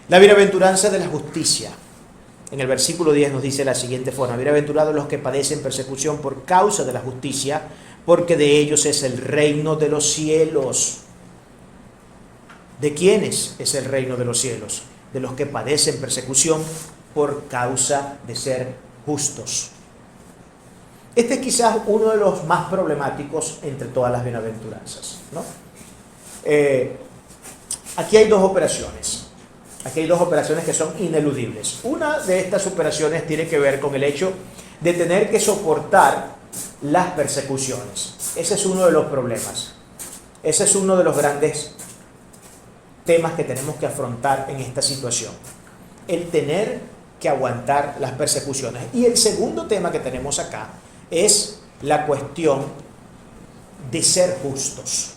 La bienaventuranza de la justicia. En el versículo 10 nos dice de la siguiente forma: bienaventurados los que padecen persecución por causa de la justicia, porque de ellos es el reino de los cielos. ¿De quiénes es el reino de los cielos? De los que padecen persecución por causa de ser justos. Este es quizás uno de los más problemáticos entre todas las bienaventuranzas, ¿no? Aquí hay dos operaciones. Aquí hay dos operaciones que son ineludibles. Una de estas operaciones tiene que ver con el hecho de tener que soportar las persecuciones. Ese es uno de los problemas. Ese es uno de los grandes temas que tenemos que afrontar en esta situación. El tener que aguantar las persecuciones. Y el segundo tema que tenemos acá es la cuestión de ser justos.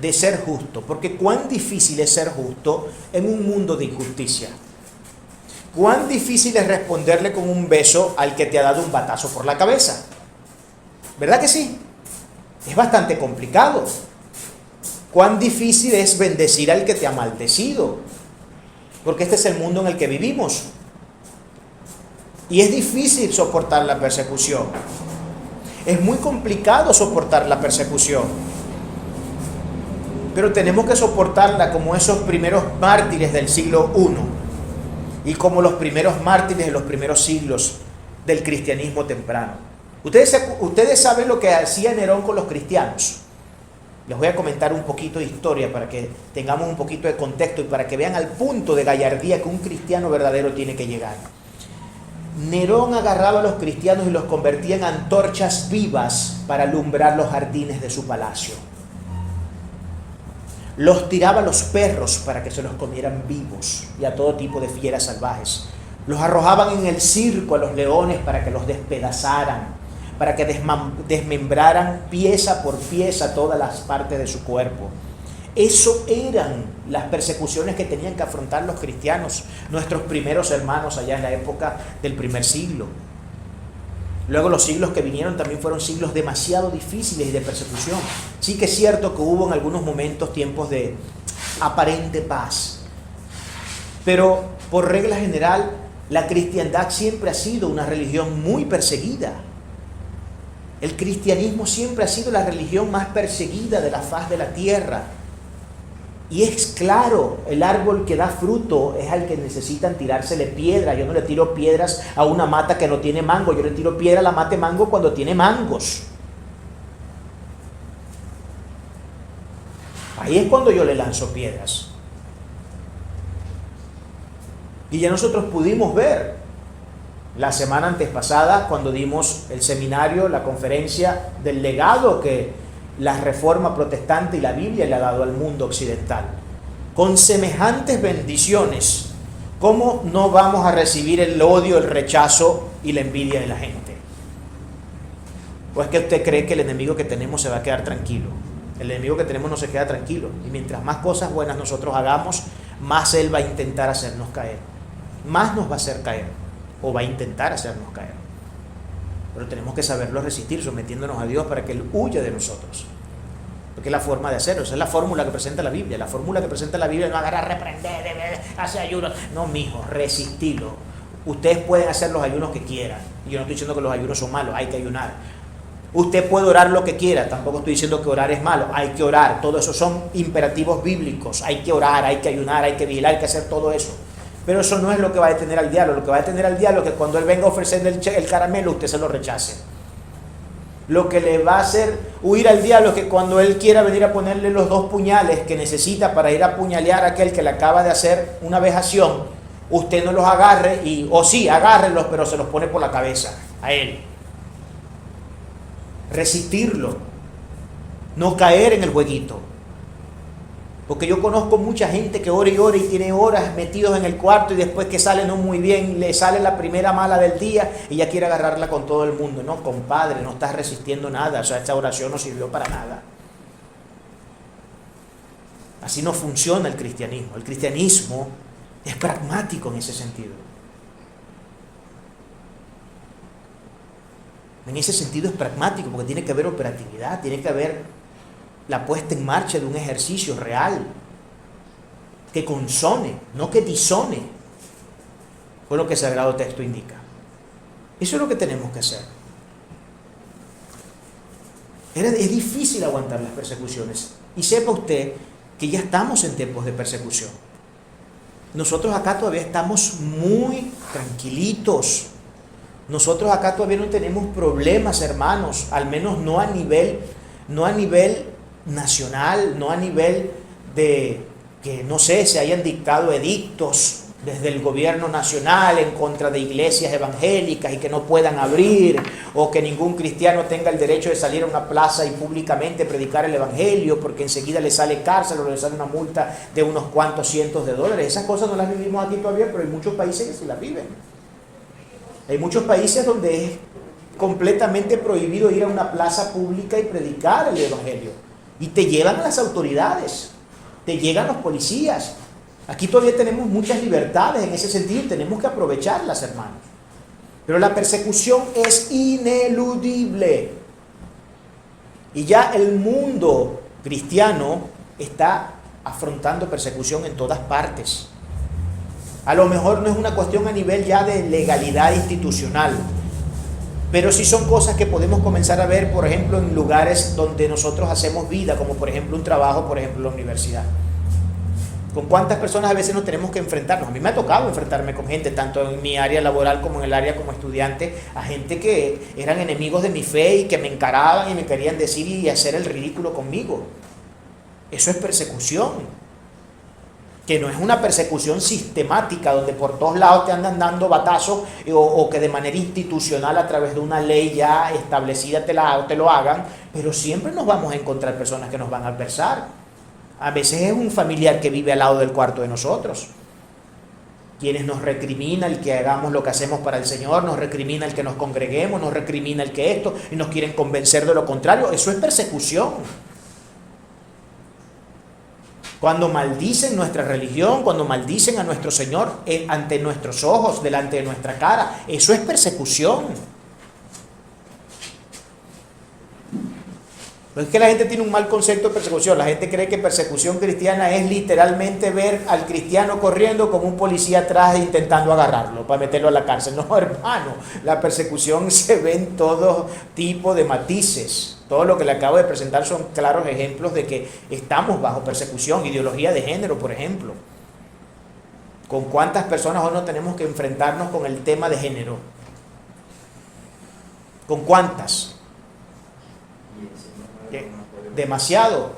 De ser justo, porque cuán difícil es ser justo en un mundo de injusticia. Cuán difícil es responderle con un beso al que te ha dado un batazo por la cabeza. ¿Verdad que sí? Es bastante complicado. Cuán difícil es bendecir al que te ha maldecido, porque este es el mundo en el que vivimos. Y es difícil soportar la persecución. Es muy complicado soportar la persecución. Pero tenemos que soportarla como esos primeros mártires del siglo I y como los primeros mártires de los primeros siglos del cristianismo temprano. Ustedes saben lo que hacía Nerón con los cristianos. Les voy a comentar un poquito de historia para que tengamos un poquito de contexto y para que vean al punto de gallardía que un cristiano verdadero tiene que llegar. Nerón agarraba a los cristianos y los convertía en antorchas vivas para alumbrar los jardines de su palacio. Los tiraba a los perros para que se los comieran vivos y a todo tipo de fieras salvajes. Los arrojaban en el circo a los leones para que los despedazaran, para que desmembraran pieza por pieza todas las partes de su cuerpo. Eso eran las persecuciones que tenían que afrontar los cristianos, nuestros primeros hermanos allá en la época del primer siglo. Luego los siglos que vinieron también fueron siglos demasiado difíciles y de persecución. Sí que es cierto que hubo en algunos momentos tiempos de aparente paz. Pero por regla general, la cristiandad siempre ha sido una religión muy perseguida. El cristianismo siempre ha sido la religión más perseguida de la faz de la tierra. Y es claro, el árbol que da fruto es al que necesitan tirársele piedra. Yo no le tiro piedras a una mata que no tiene mango. Yo le tiro piedra a la mata de mango cuando tiene mangos. Ahí es cuando yo le lanzo piedras. Y ya nosotros pudimos ver la semana antes pasada, cuando dimos el seminario, la conferencia del legado que la reforma protestante y la Biblia le ha dado al mundo occidental. Con semejantes bendiciones, ¿cómo no vamos a recibir el odio, el rechazo y la envidia de la gente? ¿O es que usted cree que el enemigo que tenemos se va a quedar tranquilo? El enemigo que tenemos no se queda tranquilo. Y mientras más cosas buenas nosotros hagamos, más él va a intentar hacernos caer. Más nos va a hacer caer. O va a intentar hacernos caer. Pero tenemos que saberlo resistir, sometiéndonos a Dios para que Él huya de nosotros. Porque es la forma de hacerlo, esa es la fórmula que presenta la Biblia. La fórmula que presenta la Biblia no agarrar, reprender, hacer ayunos. No, mijo, resistirlo. Ustedes pueden hacer los ayunos que quieran. Y yo no estoy diciendo que los ayunos son malos, hay que ayunar. Usted puede orar lo que quiera, tampoco estoy diciendo que orar es malo, hay que orar. Todo eso son imperativos bíblicos. Hay que orar, hay que ayunar, hay que vigilar, hay que hacer todo eso. Pero eso no es lo que va a detener al diablo. Lo que va a detener al diablo es que cuando él venga a ofrecerle el caramelo, usted se lo rechace. Lo que le va a hacer huir al diablo es que cuando él quiera venir a ponerle los 2 puñales que necesita para ir a apuñalear a aquel que le acaba de hacer una vejación, usted no los agarre o sí, agárrenlos, pero se los pone por la cabeza a él. Resistirlo. No caer en el jueguito. Porque yo conozco mucha gente que ora y tiene horas metidos en el cuarto y después que sale no muy bien, le sale la primera mala del día y ya quiere agarrarla con todo el mundo. No, compadre, no estás resistiendo nada. O sea, esta oración no sirvió para nada. Así no funciona el cristianismo. El cristianismo es pragmático en ese sentido. En ese sentido es pragmático porque tiene que haber operatividad, tiene que haber la puesta en marcha de un ejercicio real. que consone, no que disone, fue lo que el Sagrado Texto indica. Eso es lo que tenemos que hacer. Es difícil aguantar las persecuciones. Y sepa usted que ya estamos en tiempos de persecución. Nosotros acá todavía estamos muy tranquilitos. Nosotros acá todavía no tenemos problemas, hermanos, al menos no a nivel nacional, no a nivel de que, no sé, se hayan dictado edictos desde el gobierno nacional en contra de iglesias evangélicas y que no puedan abrir, o que ningún cristiano tenga el derecho de salir a una plaza y públicamente predicar el evangelio porque enseguida le sale cárcel o le sale una multa de unos cuantos cientos de dólares. Esas cosas no las vivimos aquí todavía, pero hay muchos países que sí las viven. Hay muchos países donde es completamente prohibido ir a una plaza pública y predicar el evangelio. Y te llevan a las autoridades, te llegan los policías. Aquí todavía tenemos muchas libertades en ese sentido y tenemos que aprovecharlas, hermanos. Pero la persecución es ineludible. Y ya el mundo cristiano está afrontando persecución en todas partes. A lo mejor no es una cuestión a nivel ya de legalidad institucional, pero sí son cosas que podemos comenzar a ver, por ejemplo, en lugares donde nosotros hacemos vida, como por ejemplo un trabajo, por ejemplo, en la universidad. ¿Con cuántas personas a veces nos tenemos que enfrentarnos? A mí me ha tocado enfrentarme con gente, tanto en mi área laboral como en el área como estudiante, a gente que eran enemigos de mi fe y que me encaraban y me querían decir y hacer el ridículo conmigo. Eso es persecución. Que no es una persecución sistemática donde por todos lados te andan dando batazos o que de manera institucional a través de una ley ya establecida te lo hagan, pero siempre nos vamos a encontrar personas que nos van a adversar. A veces es un familiar que vive al lado del cuarto de nosotros, quienes nos recrimina el que hagamos lo que hacemos para el Señor, nos recrimina el que nos congreguemos, nos recrimina el que esto, y nos quieren convencer de lo contrario. Eso es persecución. Cuando maldicen nuestra religión, cuando maldicen a nuestro Señor ante nuestros ojos, delante de nuestra cara, eso es persecución. No es que la gente tiene un mal concepto de persecución. La gente cree que persecución cristiana es literalmente ver al cristiano corriendo como un policía atrás intentando agarrarlo para meterlo a la cárcel. No, hermano, la persecución se ve en todo tipo de matices. Todo lo que le acabo de presentar son claros ejemplos de que estamos bajo persecución. Ideología de género, por ejemplo. ¿Con cuántas personas hoy no tenemos que enfrentarnos con el tema de género? ¿Con cuántas? Demasiado.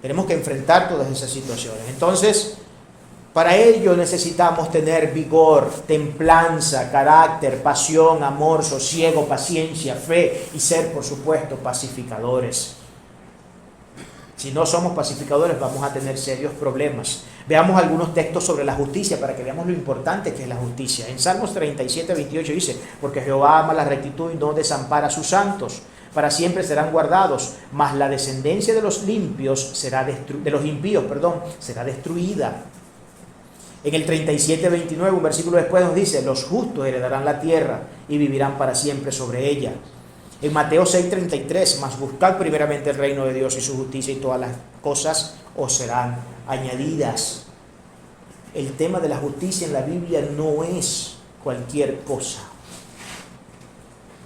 Tenemos que enfrentar todas esas situaciones. Entonces, para ello necesitamos tener vigor, templanza, carácter, pasión, amor, sosiego, paciencia, fe y ser, por supuesto, pacificadores. Si no somos pacificadores, vamos a tener serios problemas. Veamos algunos textos sobre la justicia para que veamos lo importante que es la justicia. En Salmos 37, 28 dice: porque Jehová ama la rectitud y no desampara a sus santos. Para siempre serán guardados, mas la descendencia de los limpios será de los impíos, será destruida. En el 37:29, un versículo después nos dice: los justos heredarán la tierra y vivirán para siempre sobre ella. En Mateo 6:33, mas buscad primeramente el reino de Dios y su justicia, y todas las cosas os serán añadidas. El tema de la justicia en la Biblia no es cualquier cosa.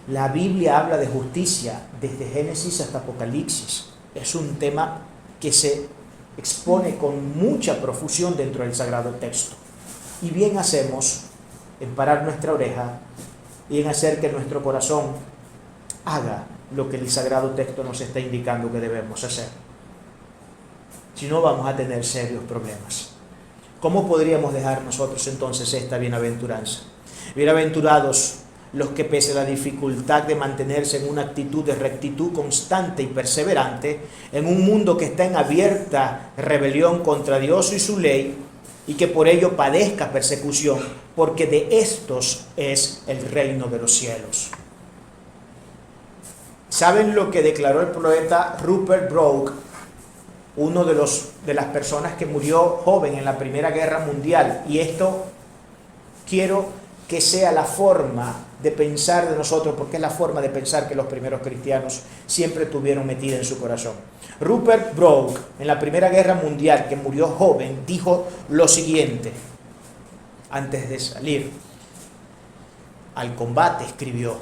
La Biblia habla de justicia desde Génesis hasta Apocalipsis. Es un tema que se expone con mucha profusión dentro del Sagrado Texto. Y bien hacemos en parar nuestra oreja y en hacer que nuestro corazón haga lo que el Sagrado Texto nos está indicando que debemos hacer. Si no, vamos a tener serios problemas. ¿Cómo podríamos dejar nosotros entonces esta bienaventuranza? Bienaventurados los que, pese a la dificultad de mantenerse en una actitud de rectitud constante y perseverante, en un mundo que está en abierta rebelión contra Dios y su ley, y que por ello padezca persecución, porque de estos es el reino de los cielos. ¿Saben lo que declaró el poeta Rupert Brooke, uno de las personas que murió joven en la Primera Guerra Mundial? Y esto quiero que sea la forma de pensar de nosotros, porque es la forma de pensar que los primeros cristianos siempre tuvieron metida en su corazón. Rupert Brooke, en la Primera Guerra Mundial, que murió joven, dijo lo siguiente, antes de salir al combate, escribió: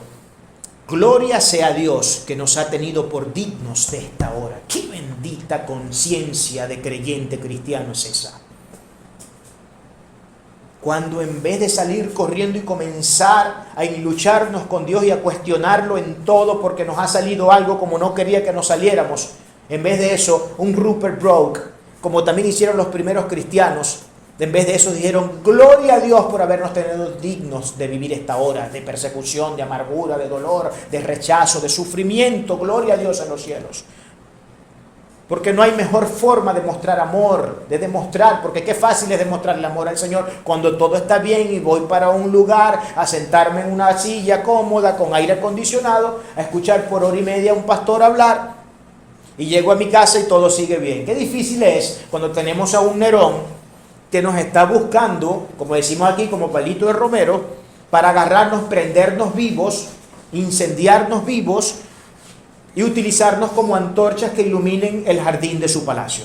gloria sea a Dios que nos ha tenido por dignos de esta hora. Qué bendita conciencia de creyente cristiano es esa. Cuando en vez de salir corriendo y comenzar a lucharnos con Dios y a cuestionarlo en todo porque nos ha salido algo como no quería que nos saliéramos, en vez de eso, un Rupert Brooke, como también hicieron los primeros cristianos, en vez de eso dijeron: gloria a Dios por habernos tenido dignos de vivir esta hora de persecución, de amargura, de dolor, de rechazo, de sufrimiento. Gloria a Dios en los cielos. Porque no hay mejor forma de mostrar amor, de demostrar, porque qué fácil es demostrar el amor al Señor cuando todo está bien y voy para un lugar a sentarme en una silla cómoda con aire acondicionado, a escuchar por hora y media a un pastor hablar y llego a mi casa y todo sigue bien. Qué difícil es cuando tenemos a un Nerón que nos está buscando, como decimos aquí, como palito de romero, para agarrarnos, prendernos vivos, incendiarnos vivos y utilizarnos como antorchas que iluminen el jardín de su palacio.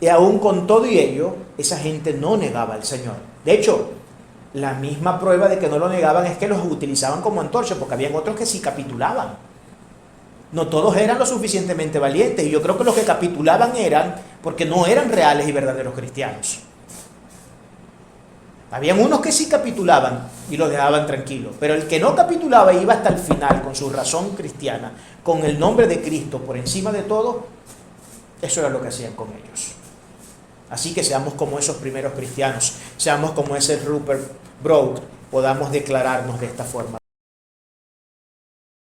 Y aún con todo y ello, esa gente no negaba al Señor. De hecho, la misma prueba de que no lo negaban es que los utilizaban como antorchas, porque habían otros que sí capitulaban. No todos eran lo suficientemente valientes, y yo creo que los que capitulaban eran porque no eran reales y verdaderos cristianos. Habían unos que sí capitulaban y los dejaban tranquilos, pero el que no capitulaba iba hasta el final con su razón cristiana, con el nombre de Cristo por encima de todo. Eso era lo que hacían con ellos. Así que seamos como esos primeros cristianos, seamos como ese Rupert Brooke, podamos declararnos de esta forma.